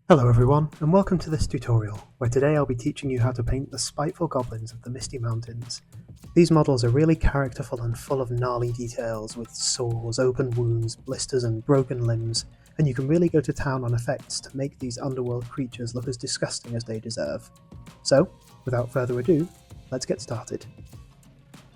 Hello everyone, and welcome to this tutorial, where today I'll be teaching you how to paint the spiteful goblins of the Misty Mountains. These models are really characterful and full of gnarly details, with sores, open wounds, blisters and broken limbs, and you can really go to town on effects to make these underworld creatures look as disgusting as they deserve. So, without further ado, let's get started.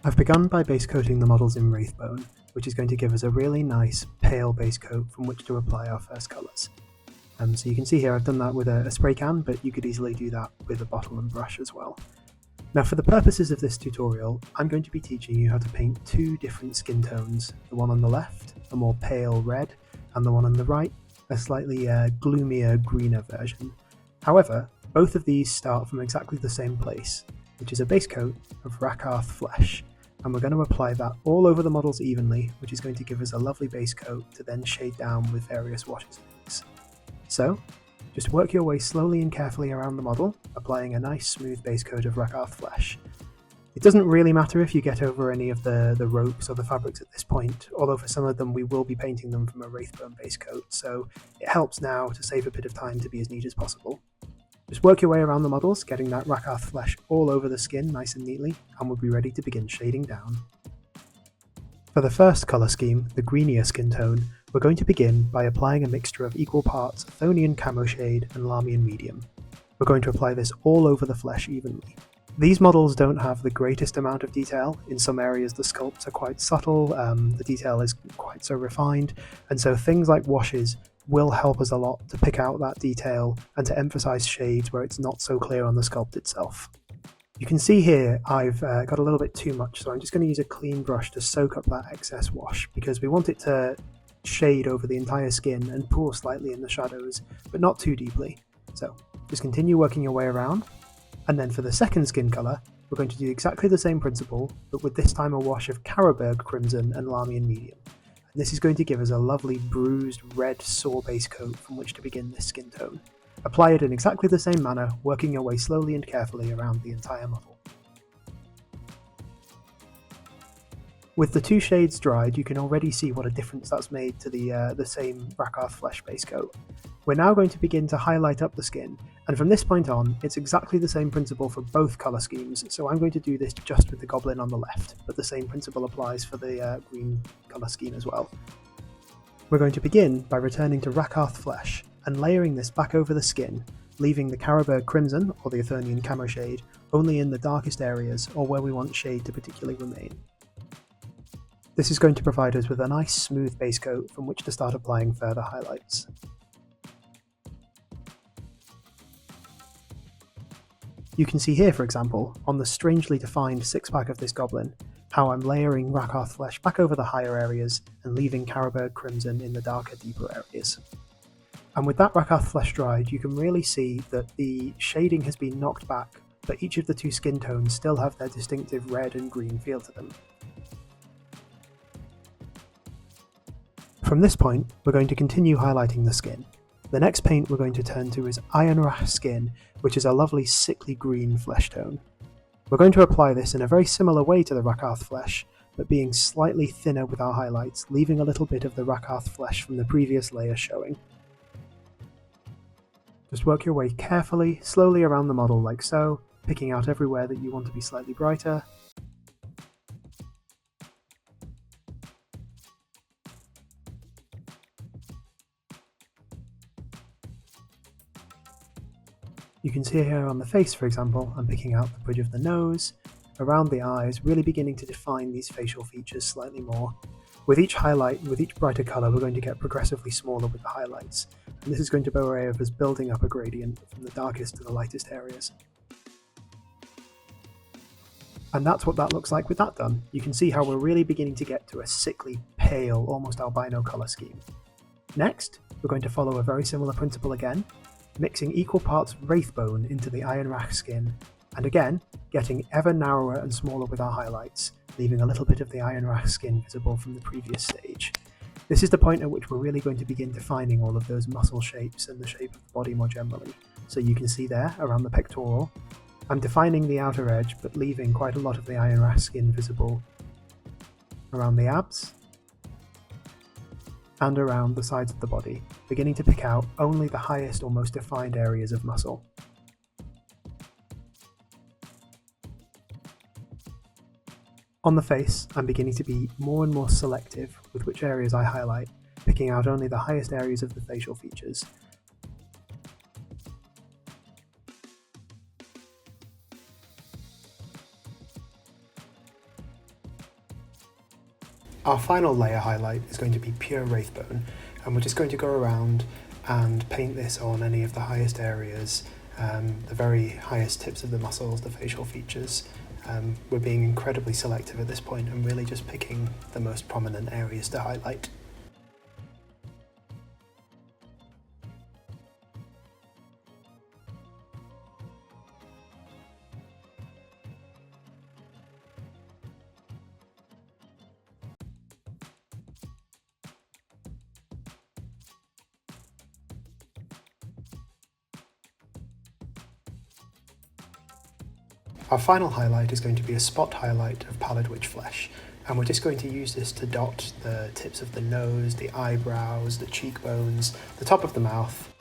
I've begun by base coating the models in Wraithbone, which is going to give us a really nice, pale base coat from which to apply our first colours. So you can see here I've done that with a spray can, but you could easily do that with a bottle and brush as well. Now for the purposes of this tutorial, I'm going to be teaching you how to paint two different skin tones. The one on the left, a more pale red, and the one on the right, a slightly gloomier, greener version. However, both of these start from exactly the same place, which is a base coat of Rakarth flesh, and we're going to apply that all over the models evenly, which is going to give us a lovely base coat to then shade down with various washes and inks. So, just work your way slowly and carefully around the model, applying a nice smooth base coat of Rakarth flesh. It doesn't really matter if you get over any of the ropes or the fabrics at this point, although for some of them we will be painting them from a Wraithbone base coat, so it helps now to save a bit of time to be as neat as possible. Just work your way around the models, getting that Rakarth flesh all over the skin nice and neatly, and we'll be ready to begin shading down. For the first colour scheme, the greenier skin tone, we're going to begin by applying a mixture of equal parts Athonian camoshade and Lahmian medium. We're going to apply this all over the flesh evenly. These models don't have the greatest amount of detail. In some areas the sculpts are quite subtle, the detail is quite so refined, and so things like washes will help us a lot to pick out that detail and to emphasise shades where it's not so clear on the sculpt itself. You can see here I've got a little bit too much, so I'm just going to use a clean brush to soak up that excess wash, because we want it to shade over the entire skin and pour slightly in the shadows, but not too deeply. So just continue working your way around, and then for the second skin colour, we're going to do exactly the same principle, but with this time a wash of Carroburg crimson and Lahmian medium. And this is going to give us a lovely bruised red sore base coat from which to begin this skin tone. Apply it in exactly the same manner, working your way slowly and carefully around the entire model. With the two shades dried, you can already see what a difference that's made to the same Rakarth flesh base coat. We're now going to begin to highlight up the skin, and from this point on, it's exactly the same principle for both colour schemes, so I'm going to do this just with the goblin on the left, but the same principle applies for the green colour scheme as well. We're going to begin by returning to Rakarth flesh, and layering this back over the skin, leaving the Carroburg crimson, or the Athonian camoshade, only in the darkest areas, or where we want shade to particularly remain. This is going to provide us with a nice smooth base coat from which to start applying further highlights. You can see here, for example, on the strangely defined six-pack of this goblin, how I'm layering Rakarth flesh back over the higher areas and leaving Carroburg crimson in the darker, deeper areas. And with that Rakarth flesh dried, you can really see that the shading has been knocked back, but each of the two skin tones still have their distinctive red and green feel to them. From this point, we're going to continue highlighting the skin. The next paint we're going to turn to is Ionrach skin, which is a lovely sickly green flesh tone. We're going to apply this in a very similar way to the Rakarth flesh, but being slightly thinner with our highlights, leaving a little bit of the Rakarth flesh from the previous layer showing. Just work your way carefully, slowly around the model like so, picking out everywhere that you want to be slightly brighter. You can see here on the face, for example, I'm picking out the bridge of the nose, around the eyes, really beginning to define these facial features slightly more. With each highlight, with each brighter colour, we're going to get progressively smaller with the highlights, and this is going to be a way of us building up a gradient from the darkest to the lightest areas. And that's what that looks like with that done. You can see how we're really beginning to get to a sickly, pale, almost albino colour scheme. Next, we're going to follow a very similar principle again, mixing equal parts Wraithbone into the Ionrach skin, and again, getting ever narrower and smaller with our highlights, leaving a little bit of the Ionrach skin visible from the previous stage. This is the point at which we're really going to begin defining all of those muscle shapes and the shape of the body more generally. So you can see there, around the pectoral, I'm defining the outer edge, but leaving quite a lot of the Ionrach skin visible around the abs, and around the sides of the body, beginning to pick out only the highest or most defined areas of muscle. On the face, I'm beginning to be more and more selective with which areas I highlight, picking out only the highest areas of the facial features. Our final layer highlight is going to be pure Wraithbone, and we're just going to go around and paint this on any of the highest areas, the very highest tips of the muscles, the facial features. We're being incredibly selective at this point and really just picking the most prominent areas to highlight. Our final highlight is going to be a spot highlight of Pallid witch flesh, and we're just going to use this to dot the tips of the nose, the eyebrows, the cheekbones, the top of the mouth.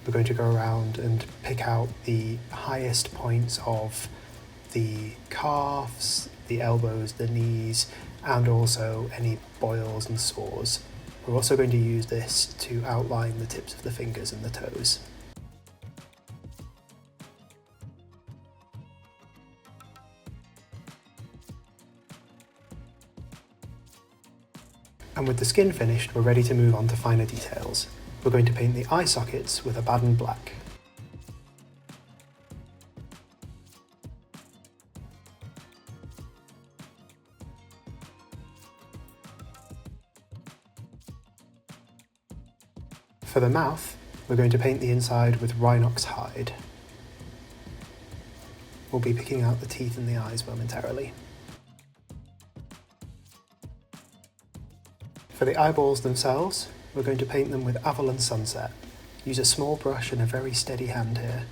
We're going to go around and pick out the highest points of the calves, the elbows, the knees, and also any boils and sores. We're also going to use this to outline the tips of the fingers and the toes. And with the skin finished, we're ready to move on to finer details. We're going to paint the eye sockets with Abaddon black. For the mouth, we're going to paint the inside with Rhinox hide. We'll be picking out the teeth and the eyes momentarily. For the eyeballs themselves, we're going to paint them with Averland Sunset. Use a small brush and a very steady hand here.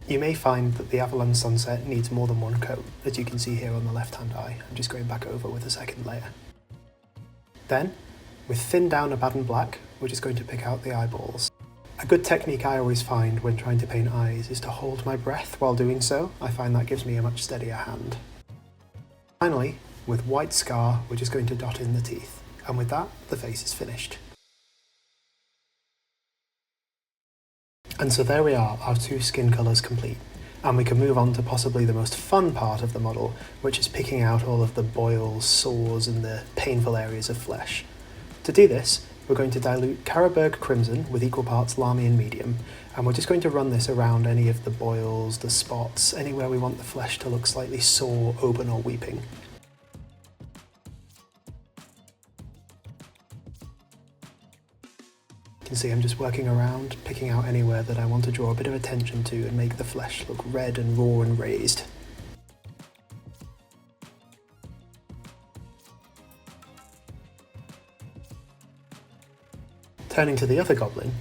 You may find that the Averland Sunset needs more than one coat, as you can see here on the left-hand eye. I'm just going back over with a second layer. Then, with thinned down Abaddon black, we're just going to pick out the eyeballs. A good technique I always find when trying to paint eyes is to hold my breath while doing so. I find that gives me a much steadier hand. Finally, with white scar, we're just going to dot in the teeth. And with that, the face is finished. And so there we are, our two skin colours complete, and we can move on to possibly the most fun part of the model, which is picking out all of the boils, sores and the painful areas of flesh. To do this, we're going to dilute Carroburg Crimson with equal parts Lahmian Medium, and we're just going to run this around any of the boils, the spots, anywhere we want the flesh to look slightly sore, open or weeping. You can see I'm just working around, picking out anywhere that I want to draw a bit of attention to and make the flesh look red and raw and raised. Turning to the other goblin,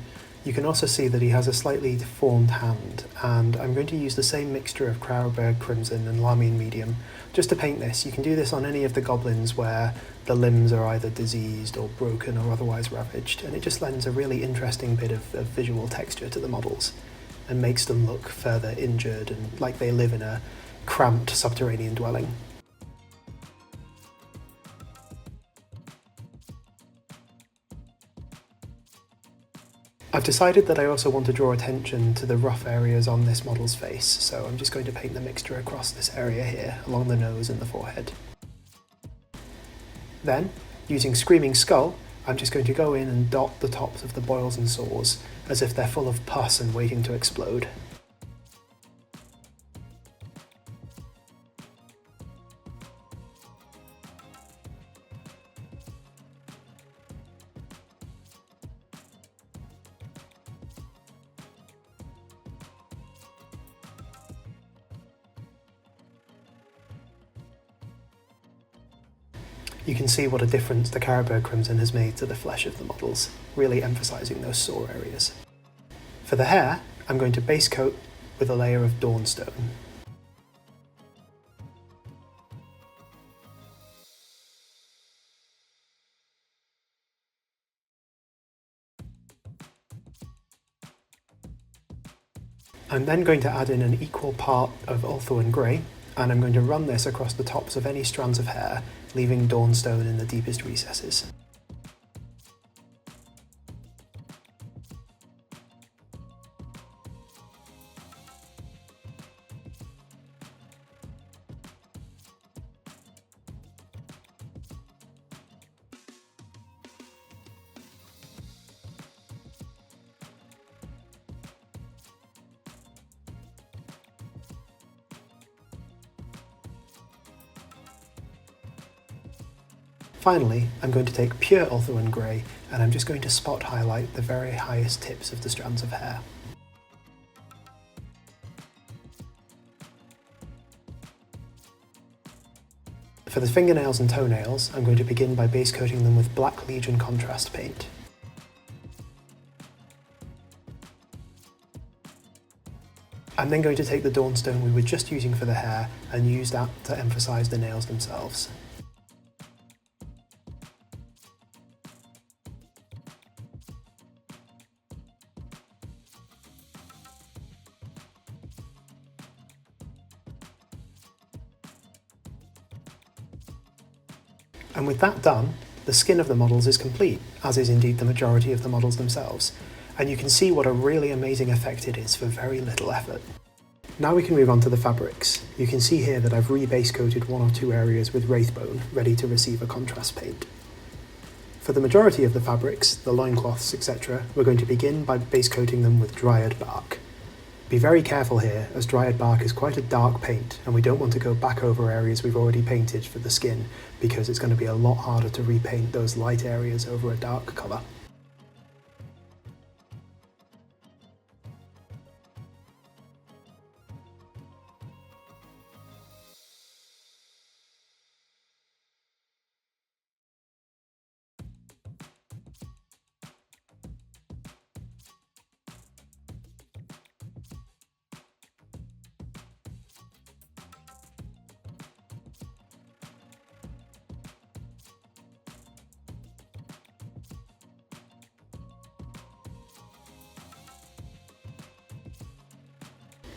you can also see that he has a slightly deformed hand, and I'm going to use the same mixture of Carroburg Crimson and Lahmian Medium just to paint this. You can do this on any of the goblins where the limbs are either diseased or broken or otherwise ravaged, and it just lends a really interesting bit of visual texture to the models and makes them look further injured and like they live in a cramped subterranean dwelling. I've decided that I also want to draw attention to the rough areas on this model's face, so I'm just going to paint the mixture across this area here, along the nose and the forehead. Then, using Screaming Skull, I'm just going to go in and dot the tops of the boils and sores, as if they're full of pus and waiting to explode. You can see what a difference the Carroburg Crimson has made to the flesh of the models, really emphasising those sore areas. For the hair, I'm going to base coat with a layer of Dawnstone. I'm then going to add in an equal part of Ulthuan Grey, and I'm going to run this across the tops of any strands of hair, leaving Dawnstone in the deepest recesses. Finally, I'm going to take pure Ulthuan Grey, and I'm just going to spot highlight the very highest tips of the strands of hair. For the fingernails and toenails, I'm going to begin by base coating them with Black Legion contrast paint. I'm then going to take the Dawnstone we were just using for the hair and use that to emphasise the nails themselves. And with that done, the skin of the models is complete, as is indeed the majority of the models themselves, and you can see what a really amazing effect it is for very little effort. Now we can move on to the fabrics. You can see here that I've re-base coated one or two areas with Wraithbone, ready to receive a contrast paint. For the majority of the fabrics, the loincloths, etc., we're going to begin by base coating them with Dryad bark. Be very careful here, as Dryad bark is quite a dark paint, and we don't want to go back over areas we've already painted for the skin, because it's going to be a lot harder to repaint those light areas over a dark colour.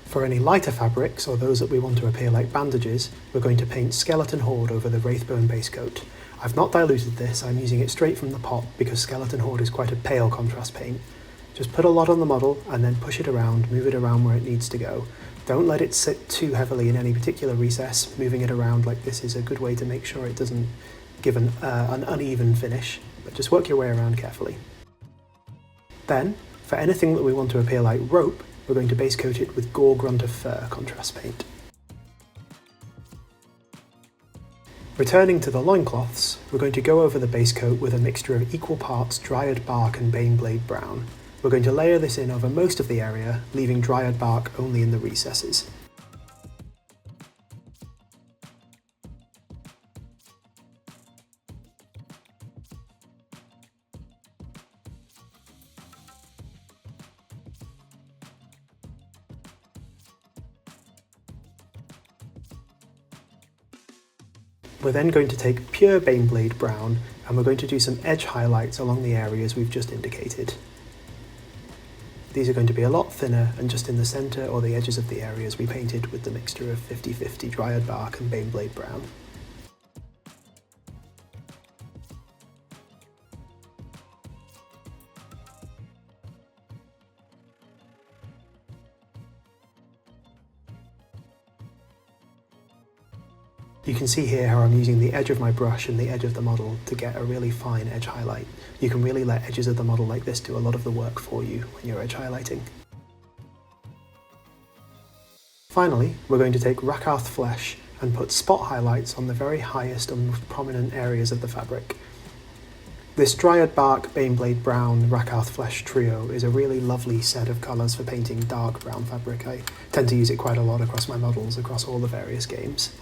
For any lighter fabrics, or those that we want to appear like bandages, we're going to paint Skeleton Horde over the Wraithbone base coat. I've not diluted this, I'm using it straight from the pot because Skeleton Horde is quite a pale contrast paint. Just put a lot on the model and then push it around, move it around where it needs to go. Don't let it sit too heavily in any particular recess. Moving it around like this is a good way to make sure it doesn't give an uneven finish, but just work your way around carefully. Then, for anything that we want to appear like rope, we're going to base coat it with Gore Grunta Fur contrast paint. Returning to the loincloths, we're going to go over the base coat with a mixture of equal parts Dryad bark and Baneblade brown. We're going to layer this in over most of the area, leaving Dryad bark only in the recesses. We're then going to take pure Baneblade brown, and we're going to do some edge highlights along the areas we've just indicated. These are going to be a lot thinner and just in the centre or the edges of the areas we painted with the mixture of 50-50 Dryad bark and Baneblade brown. You can see here how I'm using the edge of my brush and the edge of the model to get a really fine edge highlight. You can really let edges of the model like this do a lot of the work for you when you're edge highlighting. Finally, we're going to take Rakarth flesh and put spot highlights on the very highest and most prominent areas of the fabric. This Dryad bark, Baneblade brown, Rakarth flesh trio is a really lovely set of colours for painting dark brown fabric. I tend to use it quite a lot across my models, across all the various games.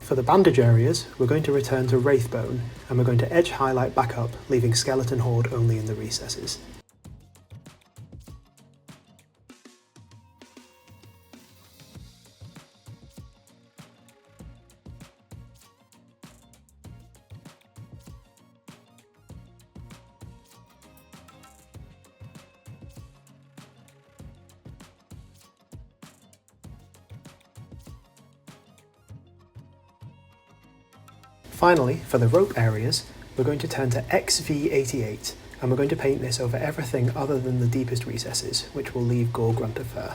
For the bandage areas, we're going to return to Wraithbone, and we're going to edge highlight back up, leaving skeleton horde only in the recesses. Finally, for the rope areas, we're going to turn to XV88, and we're going to paint this over everything other than the deepest recesses, which will leave Gore grunta fur.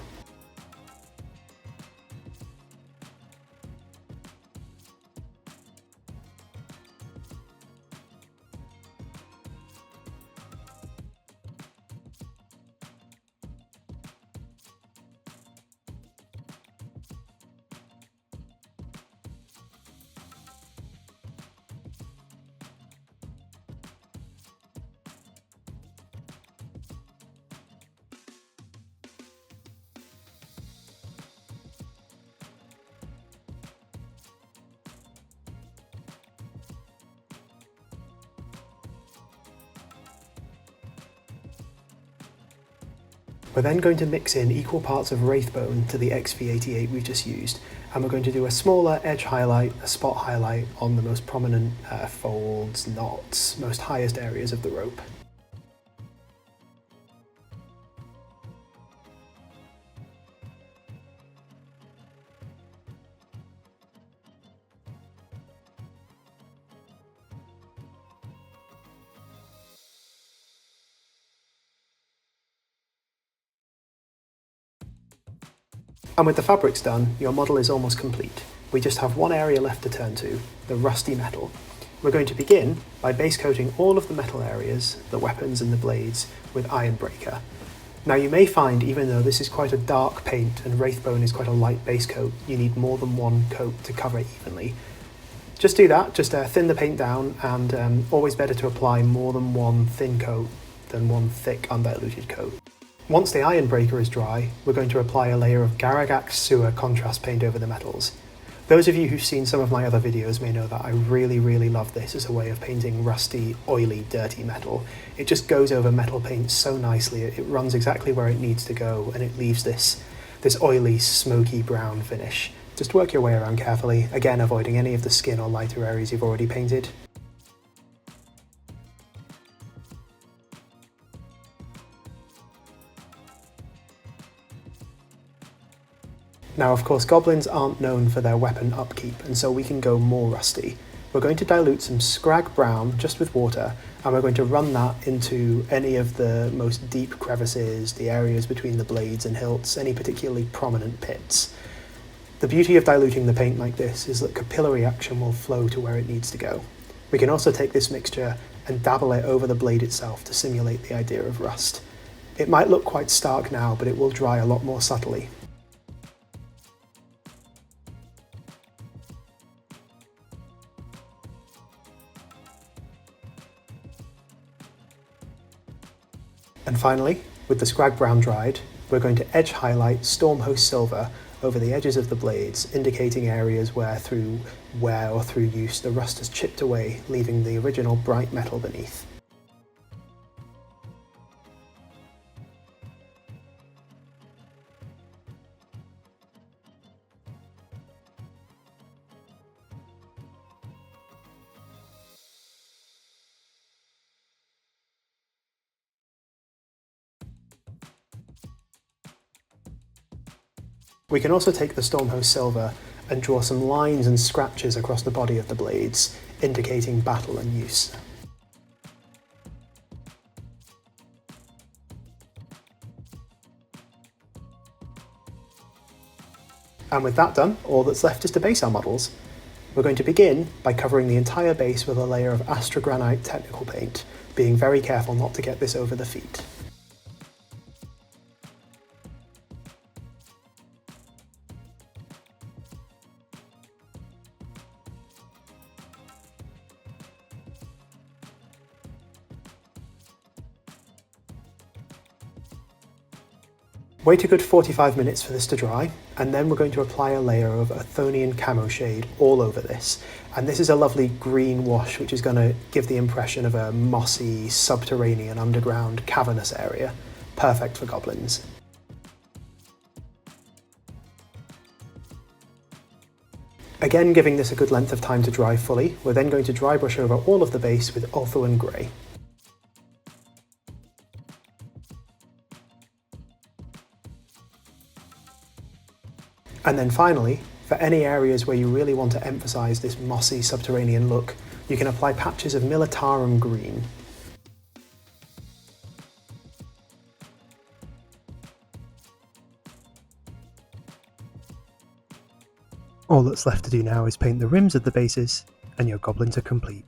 We're then going to mix in equal parts of Wraithbone to the XV88 we've just used, and we're going to do a smaller edge highlight, a spot highlight on the most prominent folds, knots, most highest areas of the rope. And with the fabrics done, your model is almost complete. We just have one area left to turn to, the rusty metal. We're going to begin by base coating all of the metal areas, the weapons and the blades, with Ironbreaker. Now you may find, even though this is quite a dark paint and Wraithbone is quite a light base coat, you need more than one coat to cover it evenly. Just do that, just thin the paint down, and always better to apply more than one thin coat than one thick undiluted coat. Once the Ironbreaker is dry, we're going to apply a layer of Garraghak sewer contrast paint over the metals. Those of you who've seen some of my other videos may know that I really love this as a way of painting rusty, oily, dirty metal. It just goes over metal paint so nicely, it runs exactly where it needs to go, and it leaves this oily, smoky brown finish. Just work your way around carefully, again avoiding any of the skin or lighter areas you've already painted. Now of course goblins aren't known for their weapon upkeep, and so we can go more rusty. We're going to dilute some Skrag brown just with water, and we're going to run that into any of the most deep crevices, the areas between the blades and hilts, any particularly prominent pits. The beauty of diluting the paint like this is that capillary action will flow to where it needs to go. We can also take this mixture and dabble it over the blade itself to simulate the idea of rust. It might look quite stark now, but it will dry a lot more subtly. And finally, with the Skrag brown dried, we're going to edge highlight Stormhost silver over the edges of the blades, indicating areas where through wear or through use the rust has chipped away, leaving the original bright metal beneath. We can also take the Stormhost silver and draw some lines and scratches across the body of the blades, indicating battle and use. And with that done, all that's left is to base our models. We're going to begin by covering the entire base with a layer of Astrogranite technical paint, being very careful not to get this over the feet. Wait a good 45 minutes for this to dry, and then we're going to apply a layer of Athonian camoshade all over this. And this is a lovely green wash which is going to give the impression of a mossy, subterranean, underground, cavernous area. Perfect for goblins. Again, giving this a good length of time to dry fully, we're then going to dry brush over all of the base with Ulthuan Grey. And then finally, for any areas where you really want to emphasise this mossy subterranean look, you can apply patches of Militarum green. All that's left to do now is paint the rims of the bases, and your goblins are complete.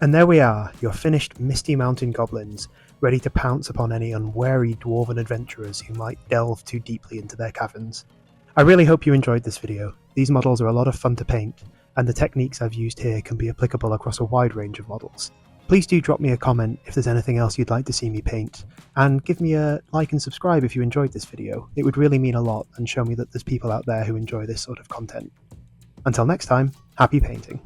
And there we are, your finished Misty Mountain goblins, ready to pounce upon any unwary dwarven adventurers who might delve too deeply into their caverns. I really hope you enjoyed this video. These models are a lot of fun to paint, and the techniques I've used here can be applicable across a wide range of models. Please do drop me a comment if there's anything else you'd like to see me paint, and give me a like and subscribe if you enjoyed this video. It would really mean a lot and show me that there's people out there who enjoy this sort of content. Until next time, happy painting.